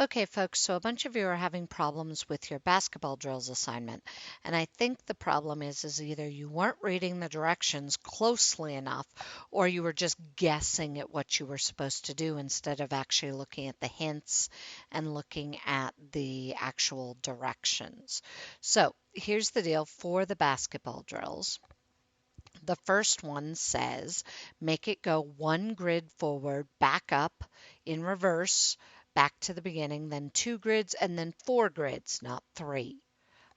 Okay, folks, so a bunch of you are having problems with your basketball drills assignment. And I think the problem is either you weren't reading the directions closely enough or you were just guessing at what you were supposed to do instead of actually looking at the hints and looking at the actual directions. So here's the deal for the basketball drills. The first one says, make it go one grid forward, back up in reverse, back to the beginning, then 2 grids, and then 4 grids, not 3.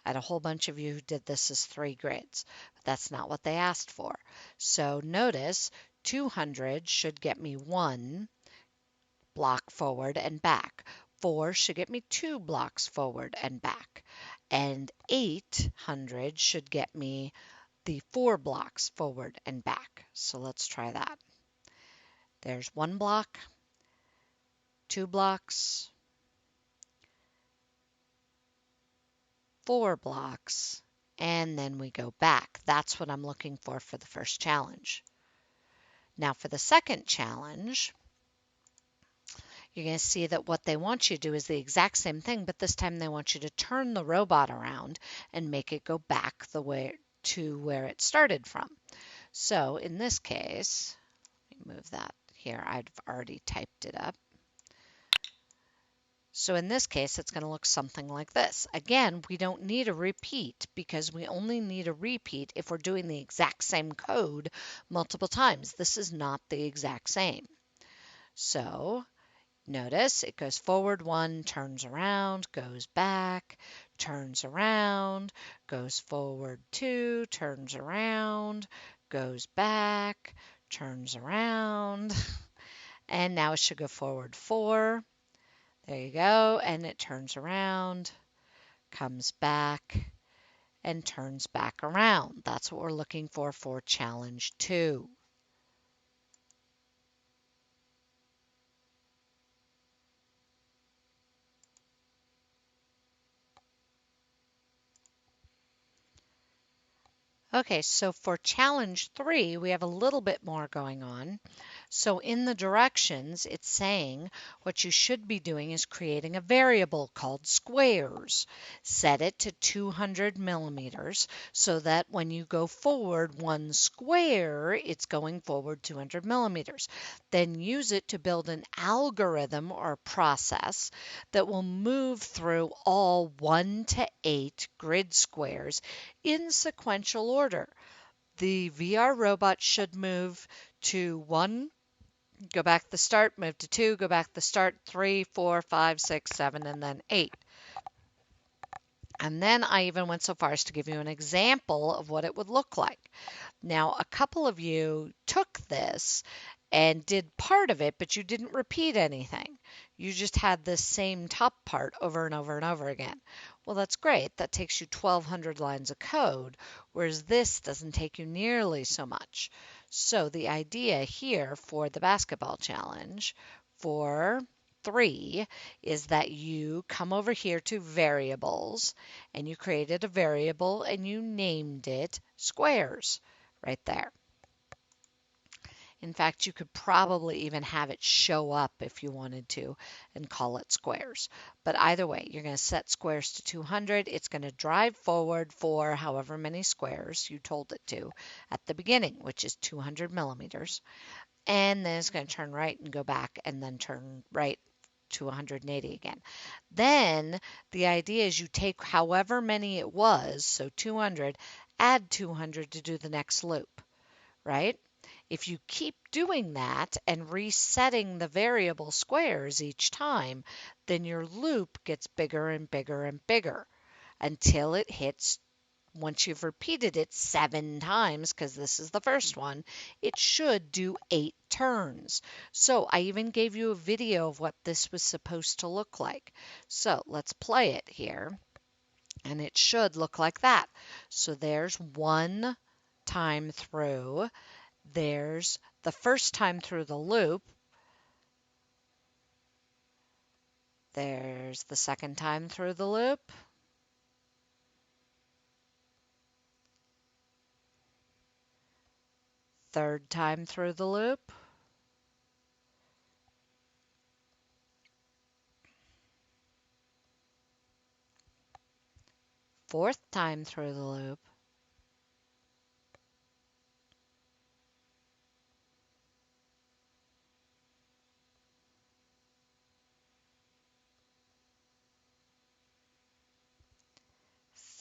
I had a whole bunch of you who did this as 3 grids, but that's not what they asked for. So notice 200 should get me 1 block forward and back. 4 should get me 2 blocks forward and back. And 800 should get me the 4 blocks forward and back. So let's try that. There's 1 block, 2 blocks, 4 blocks, and then we go back. That's what I'm looking for the first challenge. Now for the second challenge, you're going to see that what they want you to do is the exact same thing, but this time they want you to turn the robot around and make it go back the way to where it started from. So in this case, let me move that here. I've already typed it up. So in this case, it's going to look something like this. Again, we don't need a repeat because we only need a repeat if we're doing the exact same code multiple times. This is not the exact same. So notice it goes forward 1, turns around, goes back, turns around, goes forward 2, turns around, goes back, turns around, and now it should go forward 4. There you go, and it turns around, comes back, and turns back around. That's what we're looking for challenge 2. Okay, so for challenge 3, we have a little bit more going on. So in the directions, it's saying what you should be doing is creating a variable called squares. Set it to 200 millimeters so that when you go forward 1 square, it's going forward 200 millimeters. Then use it to build an algorithm or process that will move through all 1 to 8 grid squares in sequential order. The VR robot should move to 1, go back the start, move to 2, go back the start, 3, 4, 5, 6, 7, and then 8. And then I even went so far as to give you an example of what it would look like. Now, a couple of you took this and did part of it, but you didn't repeat anything. You just had this same top part over and over and over again. Well, that's great. That takes you 1,200 lines of code, whereas this doesn't take you nearly so much. So the idea here for the basketball challenge for 3 is that you come over here to variables and you created a variable and you named it squares right there. In fact, you could probably even have it show up if you wanted to and call it squares. But either way, you're going to set squares to 200. It's going to drive forward for however many squares you told it to at the beginning, which is 200 millimeters. And then it's going to turn right and go back and then turn right to 180 again. Then the idea is you take however many it was, so 200, add 200 to do the next loop, right? If you keep doing that and resetting the variable squares each time, then your loop gets bigger and bigger and bigger until it hits, once you've repeated it 7 times, because this is the first one, it should do 8 turns. So I even gave you a video of what this was supposed to look like. So let's play it here, and it should look like that. So there's 1 time through. There's the first time through the loop. There's the second time through the loop. Third time through the loop. 4th time through the loop,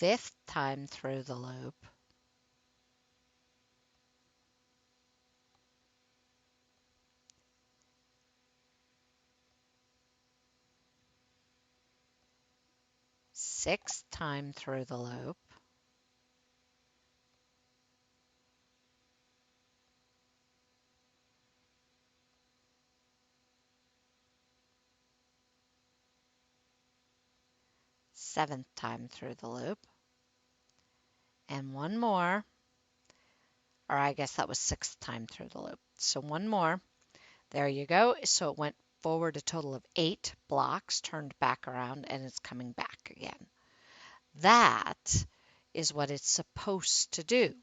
5th time through the loop, 6th time through the loop, 7th time through the loop, and one more, or I guess that was 6th time through the loop. So one more. There you go. So it went forward a total of 8 blocks, turned back around, and it's coming back again. That is what it's supposed to do.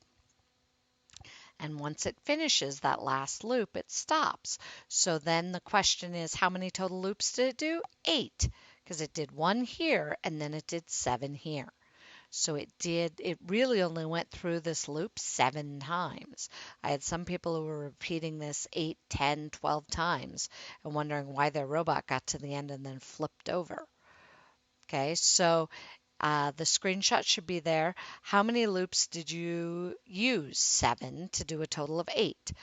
And once it finishes that last loop, it stops. So then the question is, how many total loops did it do? 8, because it did 1 here and then it did 7 here. So it really only went through this loop 7 times. I had some people who were repeating this 8, 10, 12 times and wondering why their robot got to the end and then flipped over. Okay, so the screenshot should be there. How many loops did you use? 7 to do a total of 8.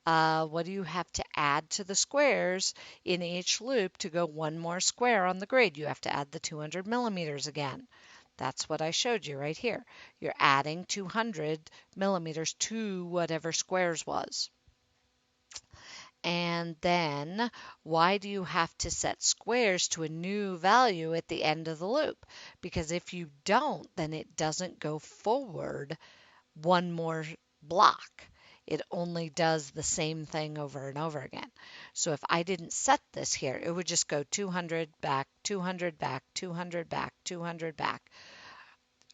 What do you have to add to the squares in each loop to go one more square on the grid? You have to add the 200 millimeters again. That's what I showed you right here. You're adding 200 millimeters to whatever squares was. And then why do you have to set squares to a new value at the end of the loop? Because if you don't, then it doesn't go forward one more block. It only does the same thing over and over again. So if I didn't set this here, it would just go 200 back, 200 back, 200 back, 200 back.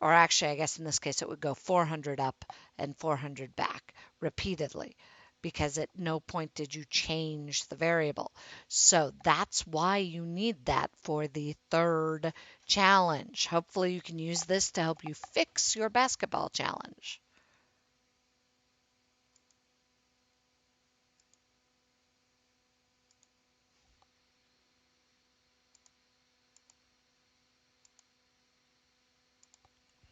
Or actually, I guess in this case, it would go 400 up and 400 back repeatedly because at no point did you change the variable. So that's why you need that for the third challenge. Hopefully you can use this to help you fix your basketball challenge.